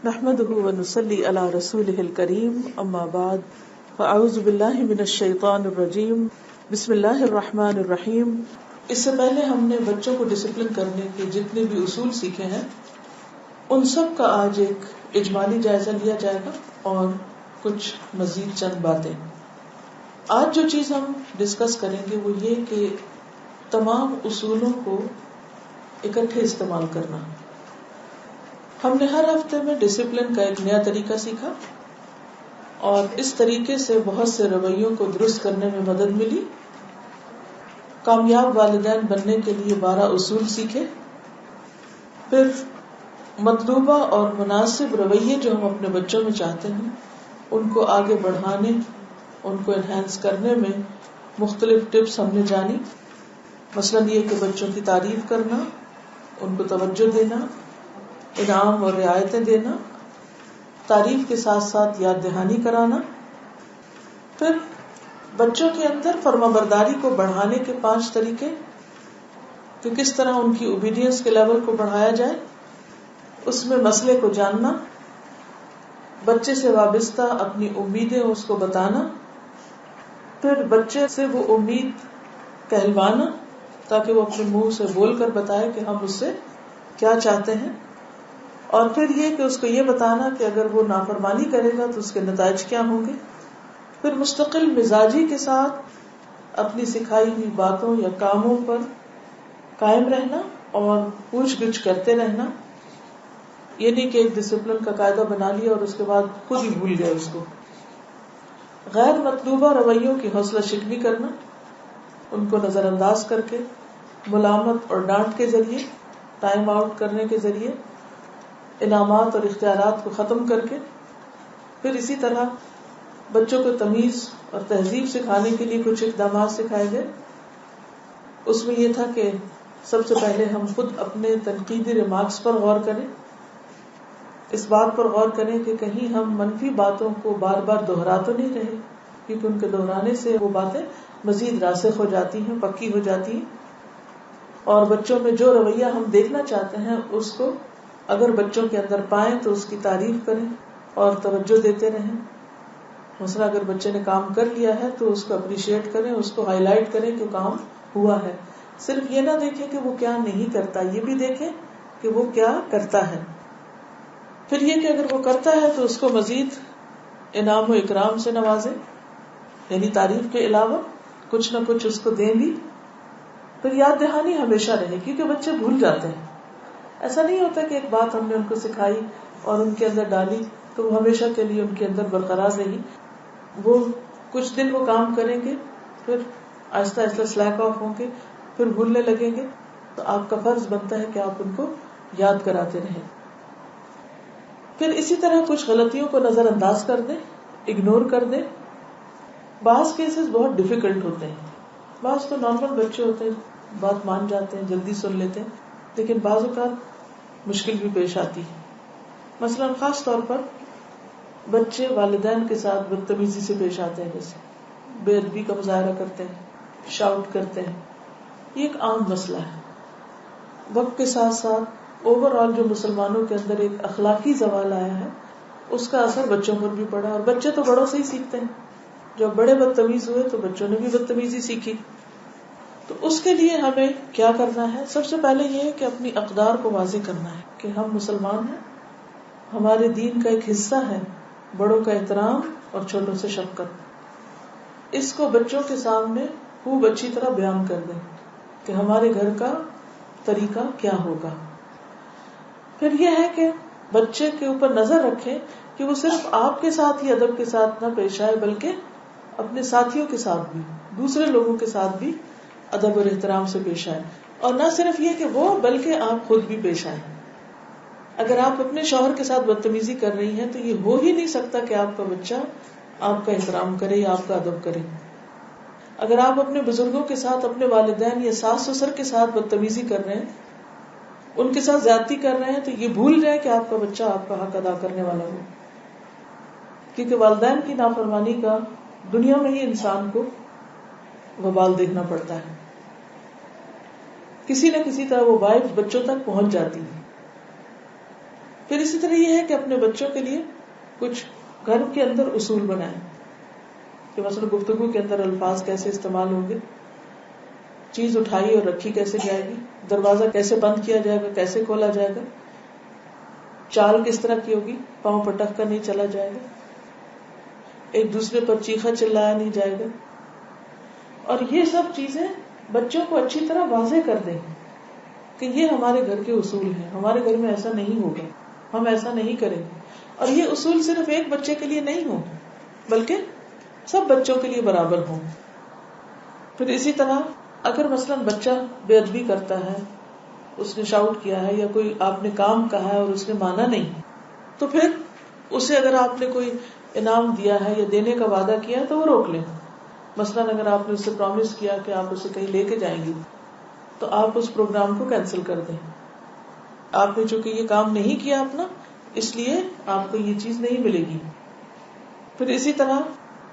نحمده ونصلي على رسوله الكريم اما بعد فاعوذ بالله من الشیطان الرجیم بسم اللہ الرحمن الرحیم. اس سے پہلے ہم نے بچوں کو ڈسپلن کرنے کے جتنے بھی اصول سیکھے ہیں ان سب کا آج ایک اجمالی جائزہ لیا جائے گا اور کچھ مزید چند باتیں. آج جو چیز ہم ڈسکس کریں گے وہ یہ کہ تمام اصولوں کو اکٹھے استعمال کرنا. ہم نے ہر ہفتے میں ڈسپلن کا ایک نیا طریقہ سیکھا اور اس طریقے سے بہت سے رویوں کو درست کرنے میں مدد ملی. کامیاب والدین بننے کے لیے 12 اصول سیکھے. پھر مطلوبہ اور مناسب رویے جو ہم اپنے بچوں میں چاہتے ہیں ان کو آگے بڑھانے، ان کو انہینس کرنے میں مختلف ٹپس ہم نے جانی. مثلاً یہ کہ بچوں کی تعریف کرنا، ان کو توجہ دینا، انعام اور رعایتیں دینا، تعریف کے ساتھ ساتھ یاد دہانی کرانا. پھر بچوں کے اندر فرما برداری کو بڑھانے کے 5 طریقے کہ کس طرح ان کی اوبیڈینس کے لیول کو بڑھایا جائے. اس میں مسئلے کو جاننا، بچے سے وابستہ اپنی امیدیں اس کو بتانا، پھر بچے سے وہ امید کہلوانا تاکہ وہ اپنے منہ سے بول کر بتائے کہ ہم اس سے کیا چاہتے ہیں، اور پھر یہ کہ اس کو یہ بتانا کہ اگر وہ نافرمانی کرے گا تو اس کے نتائج کیا ہوں گے. پھر مستقل مزاجی کے ساتھ اپنی سکھائی ہوئی باتوں یا کاموں پر قائم رہنا اور پوچھ گچھ کرتے رہنا. یہ نہیں کہ ایک ڈسپلن کا قاعدہ بنا لیا اور اس کے بعد خود ہی بھول گئے اس کو. غیر مطلوبہ رویوں کی حوصلہ شکنی کرنا، ان کو نظر انداز کر کے، ملامت اور ڈانٹ کے ذریعے، ٹائم آؤٹ کرنے کے ذریعے، انعامات اور اختیارات کو ختم کر کے. پھر اسی طرح بچوں کو تمیز اور تہذیب سکھانے کے لیے کچھ اقدامات سکھائے گئے. اس میں یہ تھا کہ سب سے پہلے ہم خود اپنے تنقیدی ریمارکس پر غور کریں. اس بات پر غور کریں کہ کہیں ہم منفی باتوں کو بار بار دہرا تو نہیں رہے، کیونکہ ان کے دہرانے سے وہ باتیں مزید راسخ ہو جاتی ہیں، پکی ہو جاتی ہیں. اور بچوں میں جو رویہ ہم دیکھنا چاہتے ہیں اس کو اگر بچوں کے اندر پائیں تو اس کی تعریف کریں اور توجہ دیتے رہیں. مثلا اگر بچے نے کام کر لیا ہے تو اس کو اپریشیٹ کریں، اس کو ہائی لائٹ کریں کہ کام ہوا ہے. صرف یہ نہ دیکھیں کہ وہ کیا نہیں کرتا، یہ بھی دیکھیں کہ وہ کیا کرتا ہے. پھر یہ کہ اگر وہ کرتا ہے تو اس کو مزید انعام و اکرام سے نوازیں، یعنی تعریف کے علاوہ کچھ نہ کچھ اس کو دیں بھی. پھر یاد دہانی ہمیشہ رہے، کیونکہ بچے بھول جاتے ہیں. ایسا نہیں ہوتا کہ ایک بات ہم نے ان کو سکھائی اور ان کے اندر ڈالی تو وہ ہمیشہ کے لیے ان کے اندر برقرار رہی. وہ کچھ دن وہ کام کریں گے، پھر آہستہ آہستہ سلیک آف ہوں گے، پھر بھولنے لگیں گے. تو آپ کا فرض بنتا ہے کہ آپ ان کو یاد کراتے رہیں. پھر اسی طرح کچھ غلطیوں کو نظر انداز کر دیں، اگنور کر دیں. بعض کیسز بہت ڈیفیکلٹ ہوتے ہیں، بعض تو نارمل بچے ہوتے ہیں، بات مان جاتے ہیں، جلدی سن لیتے ہیں، لیکن بعض اوقات مشکل بھی پیش آتی ہے. مثلا خاص طور پر بچے والدین کے ساتھ بدتمیزی سے پیش آتے ہیں، جیسے بے ادبی کا مظاہرہ کرتے ہیں، شاؤٹ کرتے ہیں. یہ ایک عام مسئلہ ہے. وقت کے ساتھ ساتھ اوور آل جو مسلمانوں کے اندر ایک اخلاقی زوال آیا ہے اس کا اثر بچوں پر بھی پڑا، اور بچے تو بڑوں سے ہی سیکھتے ہیں. جب بڑے بدتمیز ہوئے تو بچوں نے بھی بدتمیزی سیکھی. تو اس کے لیے ہمیں کیا کرنا ہے؟ سب سے پہلے یہ ہے کہ اپنی اقدار کو واضح کرنا ہے کہ ہم مسلمان ہیں، ہمارے دین کا ایک حصہ ہے بڑوں کا احترام اور چھوٹوں سے شفقت. اس کو بچوں کے سامنے خوب اچھی طرح بیان کر دیں کہ ہمارے گھر کا طریقہ کیا ہوگا. پھر یہ ہے کہ بچے کے اوپر نظر رکھیں کہ وہ صرف آپ کے ساتھ ہی ادب کے ساتھ نہ پیش آئے بلکہ اپنے ساتھیوں کے ساتھ بھی، دوسرے لوگوں کے ساتھ بھی ادب اور احترام سے پیش آئے. اور نہ صرف یہ کہ وہ بلکہ آپ خود بھی پیش آئیں. اگر آپ اپنے شوہر کے ساتھ بدتمیزی کر رہی ہیں تو یہ ہو ہی نہیں سکتا کہ آپ کا بچہ آپ کا احترام کرے یا آپ کا ادب کرے. اگر آپ اپنے بزرگوں کے ساتھ، اپنے والدین یا ساس سسر کے ساتھ بدتمیزی کر رہے ہیں، ان کے ساتھ زیادتی کر رہے ہیں، تو یہ بھول جائے کہ آپ کا بچہ آپ کا حق ادا کرنے والا ہو. کیونکہ والدین کی نافرمانی کا دنیا میں ہی انسان کو وبال دیکھنا پڑتا ہے. کسی نہ کسی طرح وہ وائب بچوں تک پہنچ جاتی ہے. پھر اسی طرح یہ ہے کہ اپنے بچوں کے لیے کچھ گھر کے اندر اصول بنائیں کہ مثلا گفتگو کے اندر الفاظ کیسے استعمال ہوں گے، چیز اٹھائی اور رکھی کیسے جائے گی، دروازہ کیسے بند کیا جائے گا، کیسے کھولا جائے گا، چال کس طرح کی ہوگی، پاؤں پٹک کر نہیں چلا جائے گا، ایک دوسرے پر چیخا چلایا نہیں جائے گا. اور یہ سب چیزیں بچوں کو اچھی طرح واضح کر دیں کہ یہ ہمارے گھر کے اصول ہیں، ہمارے گھر میں ایسا نہیں ہوگا، ہم ایسا نہیں کریں گے. اور یہ اصول صرف ایک بچے کے لیے نہیں ہوں بلکہ سب بچوں کے لیے برابر ہوں. پھر اسی طرح اگر مثلا بچہ بے ادبی کرتا ہے، اس نے شاؤٹ کیا ہے یا کوئی آپ نے کام کہا ہے اور اس نے مانا نہیں، تو پھر اسے اگر آپ نے کوئی انعام دیا ہے یا دینے کا وعدہ کیا ہے تو وہ روک لیں. مثلا اگر آپ نے اسے پرومس کیا کہ آپ اسے کہیں لے کے جائیں گی تو آپ اس پروگرام کو کینسل کر دیں. آپ نے چونکہ یہ کام نہیں کیا اپنا، اس لیے آپ کو یہ چیز نہیں ملے گی. پھر اسی طرح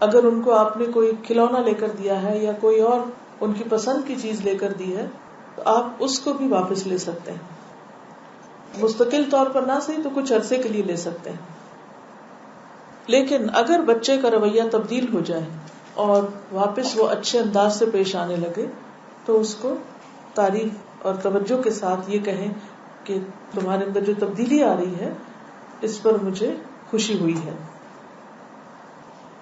اگر ان کو آپ نے کوئی کھلونا لے کر دیا ہے یا کوئی اور ان کی پسند کی چیز لے کر دی ہے تو آپ اس کو بھی واپس لے سکتے ہیں، مستقل طور پر نہ صحیح تو کچھ عرصے کے لیے لے سکتے ہیں. لیکن اگر بچے کا رویہ تبدیل ہو جائے اور واپس وہ اچھے انداز سے پیش آنے لگے تو اس کو تعریف اور توجہ کے ساتھ یہ کہیں کہ تمہارے اندر جو تبدیلی آ رہی ہے اس پر مجھے خوشی ہوئی ہے.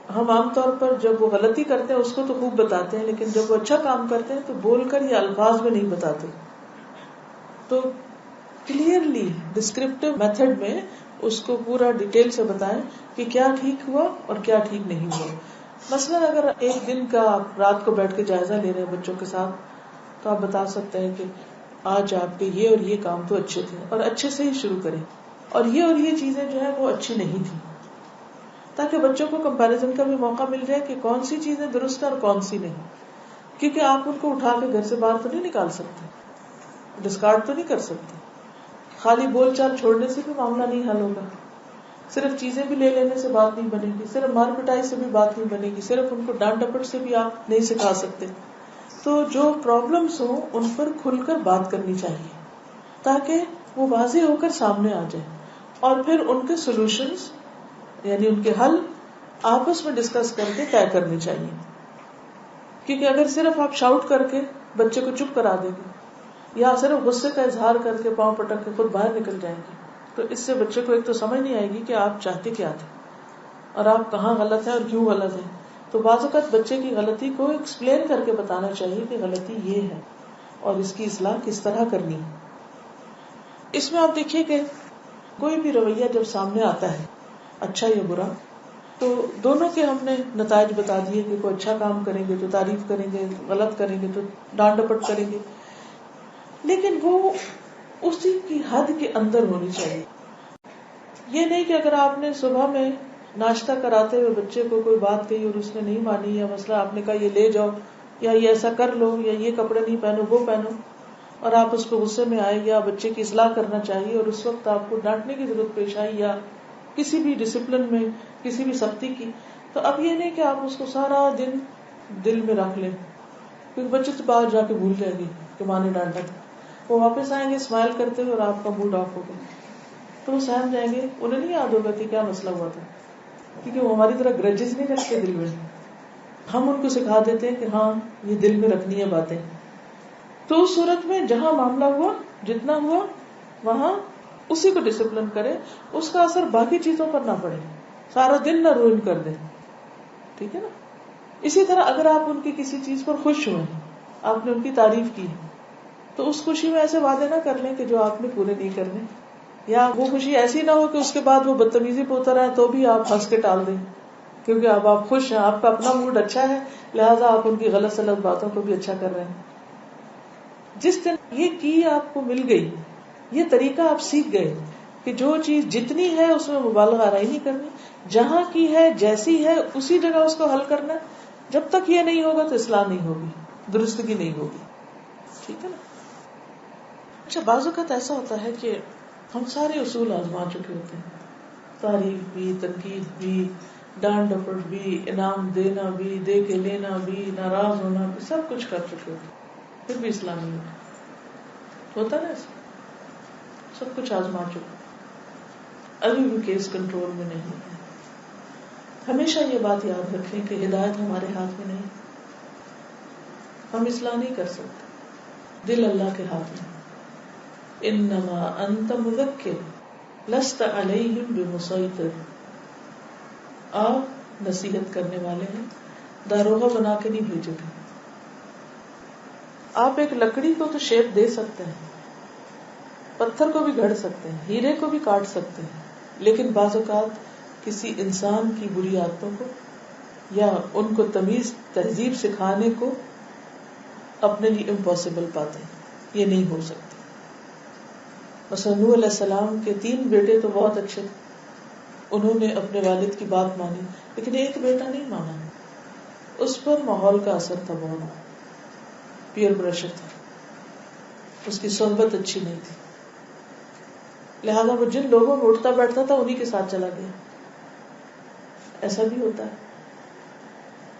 ہم عام طور پر جب وہ غلطی کرتے ہیں اس کو تو خوب بتاتے ہیں، لیکن جب وہ اچھا کام کرتے ہیں تو بول کر یا الفاظ میں نہیں بتاتے. تو کلیئرلی ڈسکرپٹیو میتھڈ میں اس کو پورا ڈیٹیل سے بتائیں کہ کیا ٹھیک ہوا اور کیا ٹھیک نہیں ہوا. مثلا اگر ایک دن کا آپ رات کو بیٹھ کے جائزہ لے رہے ہیں بچوں کے ساتھ تو آپ بتا سکتے ہیں کہ آج آپ کے یہ اور یہ کام تو اچھے تھے اور اچھے سے ہی شروع کریں، اور یہ چیزیں جو ہے وہ اچھی نہیں تھی، تاکہ بچوں کو کمپیریزن کا بھی موقع مل جائے کہ کون سی چیزیں درست ہے اور کون سی نہیں. کیونکہ آپ ان کو اٹھا کے گھر سے باہر تو نہیں نکال سکتے، ڈسکارڈ تو نہیں کر سکتے. خالی بول چال چھوڑنے سے بھی معاملہ نہیں حل ہوگا، صرف چیزیں بھی لے لینے سے بات نہیں بنے گی، صرف مار پٹائی سے بھی بات نہیں بنے گی، صرف ان کو ڈانٹ ڈپٹ سے بھی آپ نہیں سکھا سکتے. تو جو پرابلمس ہوں ان پر کھل کر بات کرنی چاہیے تاکہ وہ واضح ہو کر سامنے آ جائے، اور پھر ان کے سولوشنز یعنی ان کے حل آپس میں ڈسکس کر کے طے کرنے چاہیے. کیونکہ اگر صرف آپ شاؤٹ کر کے بچے کو چپ کرا دیں گے یا صرف غصے کا اظہار کر کے پاؤں پٹک کے خود باہر نکل جائیں گے تو اس سے بچے کو ایک تو سمجھ نہیں آئے گی کہ آپ چاہتے کیا تھے اور آپ کہاں غلط ہیں اور کیوں غلط ہیں. تو بعض اوقات بچے کی غلطی کو ایکسپلین کر کے بتانا چاہیے کہ غلطی یہ ہے اور اس کی اصلاح کس طرح کرنی ہے. اس میں آپ دیکھیے کہ کوئی بھی رویہ جب سامنے آتا ہے اچھا یا برا تو دونوں کے ہم نے نتائج بتا دیے کہ کوئی اچھا کام کریں گے تو تعریف کریں گے، غلط کریں گے تو ڈانٹ ڈپٹ کریں گے، لیکن وہ اسی کی حد کے اندر ہونی چاہیے. یہ نہیں کہ اگر آپ نے صبح میں ناشتہ کراتے ہوئے بچے کو کوئی بات کہی اور اس نے نہیں مانی، یا مسئلہ آپ نے کہا یہ لے جاؤ یا یہ ایسا کر لو یا یہ کپڑے نہیں پہنو وہ پہنو، اور آپ اس کو غصے میں آئے یا بچے کی اصلاح کرنا چاہیے اور اس وقت آپ کو ڈانٹنے کی ضرورت پیش آئی یا کسی بھی ڈسپلن میں کسی بھی سختی کی، تو اب یہ نہیں کہ آپ اس کو سارا دن دل میں رکھ لیں، کیونکہ بچے تو باہر جا کے بھول جائے گی کہ ماں نے ڈانٹا تھا. وہ واپس آئیں گے اسمائل کرتے ہوئے اور آپ کا موڈ آف ہوگا تو وہ سہم جائیں گے، انہیں نہیں یاد ہوگا کہ کیا مسئلہ ہوا تھا، کیونکہ وہ ہماری طرح گرجز نہیں رکھتے دل میں. ہم ان کو سکھا دیتے ہیں کہ ہاں یہ دل میں رکھنی ہے باتیں. تو اس صورت میں جہاں معاملہ ہوا جتنا ہوا وہاں اسی کو ڈسپلن کرے، اس کا اثر باقی چیزوں پر نہ پڑے، سارا دن نہ روئن کر دے. ٹھیک ہے نا. اسی طرح اگر آپ ان کی کسی چیز پر خوش ہوئے، آپ نے ان کی تعریف کی تو اس خوشی میں ایسے وعدے نہ کر لیں کہ جو آپ نے پورے نہیں کرنے، یا وہ خوشی ایسی نہ ہو کہ اس کے بعد وہ بدتمیزی پہ اتر آئے تو بھی آپ ہنس کے ٹال دیں، کیونکہ اب آپ خوش ہیں، آپ کا اپنا موڈ اچھا ہے، لہٰذا آپ ان کی غلط سلط باتوں کو بھی اچھا کر رہے ہیں. جس دن یہ کی آپ کو مل گئی، یہ طریقہ آپ سیکھ گئے کہ جو چیز جتنی ہے اس میں مبالغہ نہیں کرنی، جہاں کی ہے جیسی ہے اسی جگہ اس کو حل کرنا. جب تک یہ نہیں ہوگا تو اصلاح نہیں ہوگی، درستگی نہیں ہوگی. ٹھیک ہے نا. اچھا بعض اوقات ایسا ہوتا ہے کہ ہم سارے اصول آزما چکے ہوتے ہیں، تعریف بھی، تنقید بھی، ڈانٹ ڈپٹ بھی، انعام دینا بھی، دے کے لینا بھی، ناراض ہونا بھی، سب کچھ کر چکے ہوتے ہیں، پھر بھی اصلاح نہیں ہوتا نا. ایسا سب کچھ آزما چکے. ابھی بھی کیس کنٹرول میں نہیں ہے. ہمیشہ یہ بات یاد رکھیں کہ ہدایت ہمارے ہاتھ میں نہیں. ہم اصلاح نہیں کر سکتے, دل اللہ کے ہاتھ میں. انما انت مذکر لست علیہم بمسیطر. آپ نصیحت کرنے والے ہیں, داروغہ بنا کے نہیں بھیجے گے. آپ ایک لکڑی کو تو شیپ دے سکتے ہیں, پتھر کو بھی گھڑ سکتے ہیں, ہیرے کو بھی کاٹ سکتے ہیں, لیکن بعض اوقات کسی انسان کی بری عادتوں کو یا ان کو تمیز تہذیب سکھانے کو اپنے لیے امپاسبل پاتے ہیں, یہ نہیں ہو سکتا. مثلا نوح علیہ السلام کے 3 بیٹے تو بہت اچھے تھے, انہوں نے اپنے والد کی بات مانی, لیکن ایک بیٹا نہیں مانا. اس پر ماحول کا اثر تھا, بہت پیئر پریشر تھا, اس کی صحبت اچھی نہیں تھی, لہذا وہ جن لوگوں میں اٹھتا بیٹھتا تھا انہی کے ساتھ چلا گیا. ایسا بھی ہوتا ہے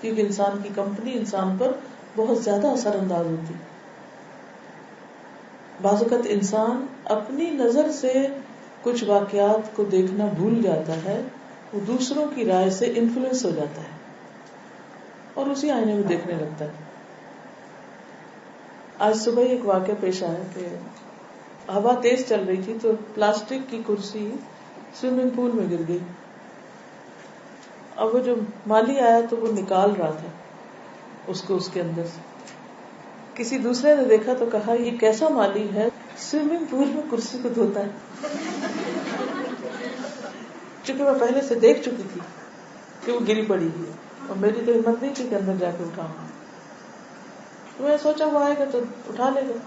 کیونکہ انسان کی کمپنی انسان پر بہت زیادہ اثر انداز ہوتی. بعض اوقات انسان اپنی نظر سے کچھ واقعات کو دیکھنا بھول جاتا ہے, وہ دوسروں کی رائے سے انفلوئنس ہو جاتا ہے اور اسی آئینے میں دیکھنے لگتا ہے. آج صبح ایک واقعہ پیش آیا کہ ہوا تیز چل رہی تھی تو پلاسٹک کی کرسی سوئمنگ پول میں گر گئی. اب وہ جو مالی آیا تو وہ نکال رہا تھا اس کو اس کے اندر سے. کسی دوسرے نے دیکھا تو کہا یہ کیسا مالی ہے سوئمنگ پول میں کرسی کو دھوتا ہے. چونکہ میں پہلے سے دیکھ چکی تھی کہ وہ گری پڑی ہے اور میری تو ہمت نہیں تھی کہ اندر جا کے اٹھاؤں. تو میں سوچا وہ آئے گا تو اٹھا لے گا.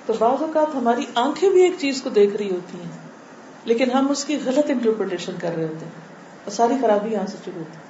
تو بعض اوقات ہماری آنکھیں بھی ایک چیز کو دیکھ رہی ہوتی ہیں لیکن ہم اس کی غلط انٹرپریٹیشن کر رہے ہوتے ہیں اور ساری خرابی یہاں سے شروع ہوتی ہے.